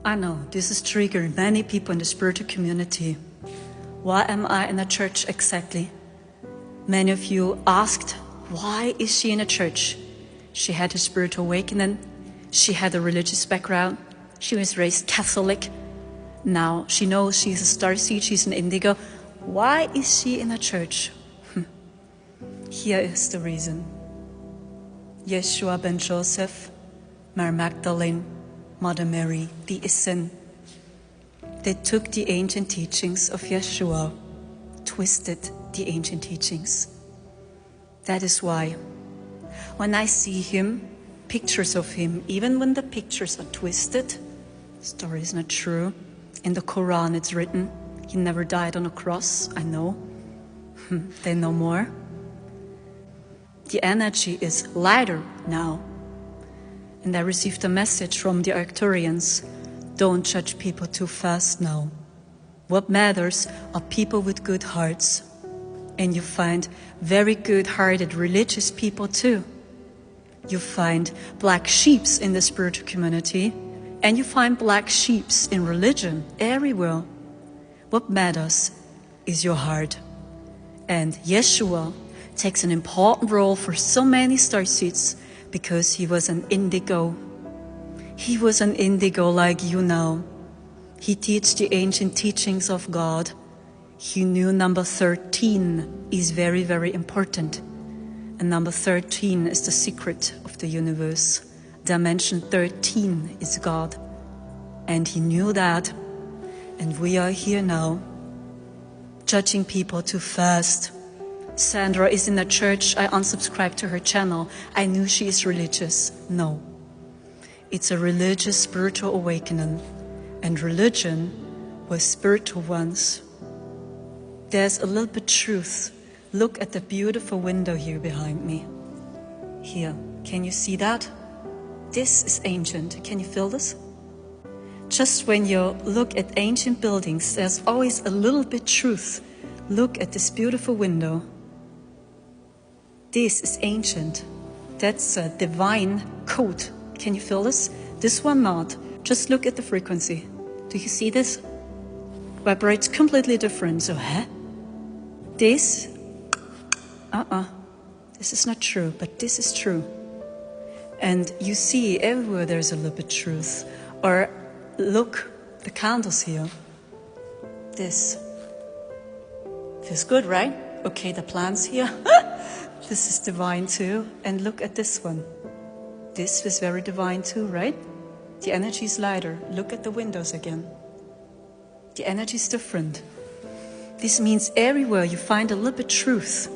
I know this is triggering many people in the spiritual community. Why am I in a church exactly? Many of you asked, why is she in a church? She had a spiritual awakening. She had a religious background. She was raised Catholic. Now she knows she's a starseed, she's an indigo. Why is she in a church? Here is the reason. Yeshua ben Joseph, Mary Magdalene, Mother Mary, the Isin. They took the ancient teachings of Yeshua, twisted the ancient teachings. That is why, when I see him, pictures of him, even when the pictures are twisted, the story is not true. In the Quran it's written, he never died on a cross, I know. They know more. The energy is lighter now. And I received a message from the Arcturians. Don't judge people too fast now. What matters are people with good hearts. And you find very good-hearted religious people too. You find black sheeps in the spiritual community. And you find black sheeps in religion everywhere. What matters is your heart. And Yeshua takes an important role for so many starseeds because he was an indigo. He was an indigo like you now. He teaches the ancient teachings of God. He knew number 13 is very, very important. And number 13 is the secret of the universe. Dimension 13 is God. And he knew that. And we are here now, judging people too fast. Sandra is in a church. I unsubscribed to her channel. I knew she is religious. No. It's a religious spiritual awakening. And religion was spiritual once. There's a little bit truth. Look at the beautiful window here behind me. Here, can you see that? This is ancient. Can you feel this? Just when you look at ancient buildings, there's always a little bit truth. Look at this beautiful window. This is ancient. That's a divine code. Can you feel this? This one not. Just look at the frequency. Do you see this? Vibrates completely different. So, this? This is not true, but this is true. And you see everywhere there's a little bit truth. Or look, the candles here. This. Feels good, right? Okay, the plants here. This is divine too. And look at this one. This is very divine too, right? The energy is lighter. Look at the windows again. The energy is different. This means everywhere you find a little bit truth.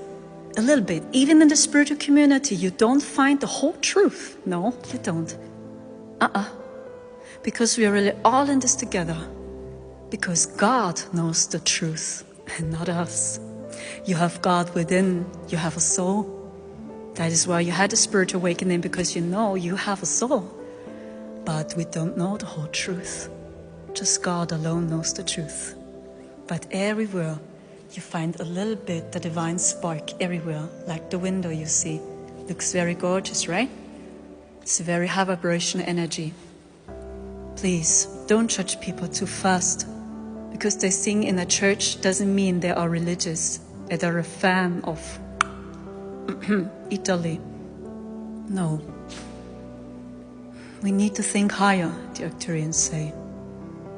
A little bit. Even in the spiritual community, you don't find the whole truth. No, you don't. Because we are really all in this together. Because God knows the truth and not us. You have God within, you have a soul. That is why you had a spiritual awakening, because you know you have a soul. But we don't know the whole truth. Just God alone knows the truth. But everywhere you find a little bit the divine spark everywhere, like the window you see. Looks very gorgeous, right? It's a very high vibration energy. Please, don't judge people too fast. Because they sing in a church doesn't mean they are religious. Or they're a fan of Italy. No. We need to think higher, the Arcturians say.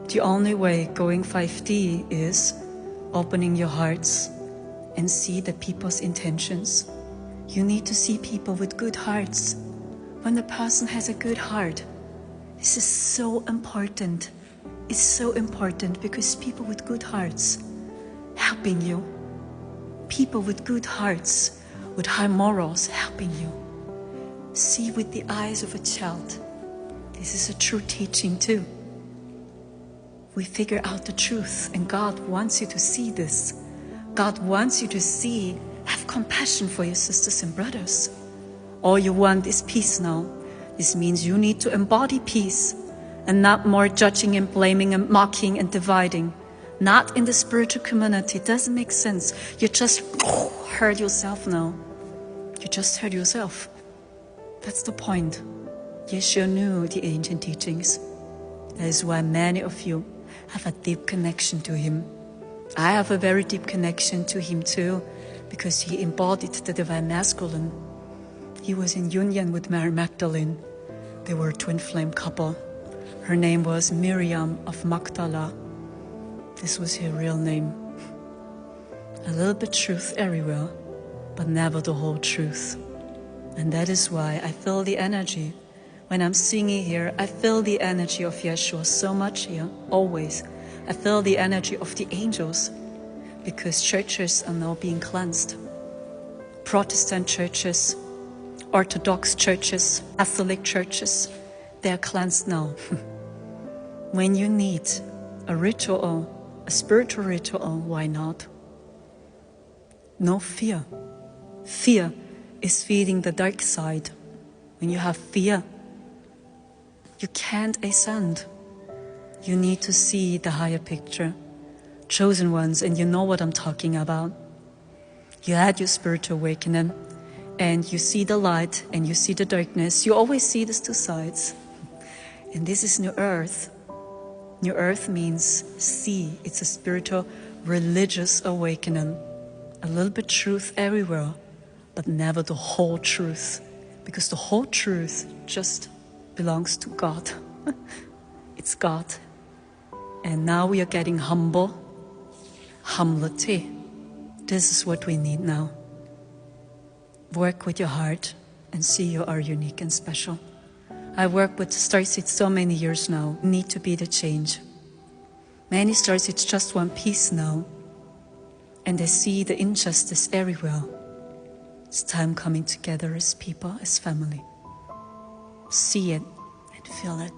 The only way going 5D is opening your hearts and see the people's intentions. You need to see people with good hearts. When the person has a good heart, this is so important. It's so important because people with good hearts helping you. People with good hearts, with high morals helping you. See with the eyes of a child. This is a true teaching too. We figure out the truth, and God wants you to see this. God wants you to see, have compassion for your sisters and brothers. All you want is peace now. This means you need to embody peace and not more judging and blaming and mocking and dividing. Not in the spiritual community. It doesn't make sense. You just hurt yourself now. You just hurt yourself. That's the point. Yeshua knew the ancient teachings. That is why many of you have a deep connection to Him. I have a very deep connection to Him too, because He embodied the divine masculine. He was in union with Mary Magdalene. They were a twin flame couple. Her name was Miriam of Magdala. This was her real name. A little bit truth everywhere, but never the whole truth. And that is why I feel the energy. When I'm singing here, I feel the energy of Yeshua so much here, always. I feel the energy of the angels, because churches are now being cleansed. Protestant churches, Orthodox churches, Catholic churches, they are cleansed now. When you need a ritual, a spiritual ritual, why not? No fear. Fear is feeding the dark side. When you have fear, you can't ascend. You need to see the higher picture. Chosen ones, and you know what I'm talking about. You had your spiritual awakening, and you see the light, and you see the darkness. You always see these two sides. And this is New Earth. New Earth means see. It's a spiritual, religious awakening. A little bit truth everywhere, but never the whole truth. Because the whole truth just belongs to God. It's God. And now we are getting humble. Humility. This is what we need now. Work with your heart and see you are unique and special. I work with Starseeds so many years now. Need to be the change. Many Starseeds just want peace now. And they see the injustice everywhere. It's time coming together as people, as family. See it and feel it.